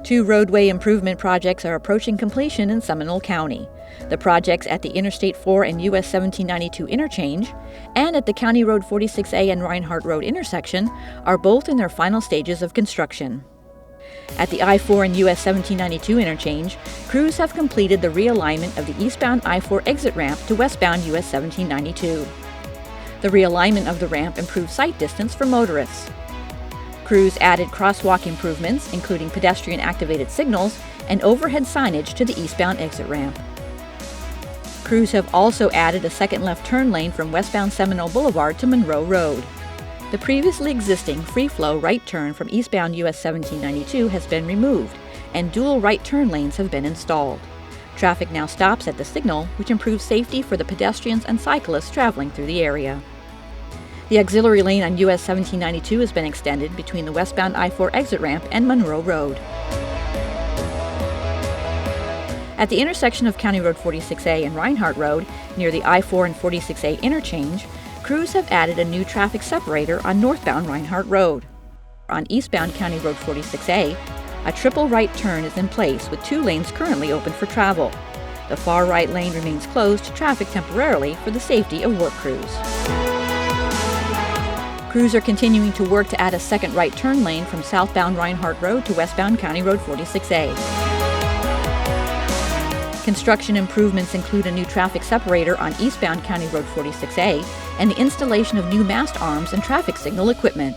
Two roadway improvement projects are approaching completion in Seminole County. The projects at the Interstate 4 and U.S. 1792 interchange and at the County Road 46A and Rinehart Road intersection are both in their final stages of construction. At the I-4 and U.S. 1792 interchange, crews have completed the realignment of the eastbound I-4 exit ramp to westbound U.S. 1792. The realignment of the ramp improved sight distance for motorists. Crews added crosswalk improvements, including pedestrian-activated signals and overhead signage to the eastbound exit ramp. Crews have also added a second left turn lane from westbound Seminole Boulevard to Monroe Road. The previously existing free-flow right turn from eastbound U.S. 1792 has been removed, and dual right turn lanes have been installed. Traffic now stops at the signal, which improves safety for the pedestrians and cyclists traveling through the area. The auxiliary lane on U.S. 1792 has been extended between the westbound I-4 exit ramp and Monroe Road. At the intersection of County Road 46A and Rinehart Road, near the I-4 and 46A interchange, crews have added a new traffic separator on northbound Rinehart Road. On eastbound County Road 46A, a triple right turn is in place with 2 lanes currently open for travel. The far right lane remains closed to traffic temporarily for the safety of work crews. Crews are continuing to work to add a second right turn lane from southbound Rinehart Road to westbound County Road 46A. Construction improvements include a new traffic separator on eastbound County Road 46A and the installation of new mast arms and traffic signal equipment.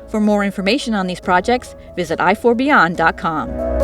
For more information on these projects, visit i4beyond.com.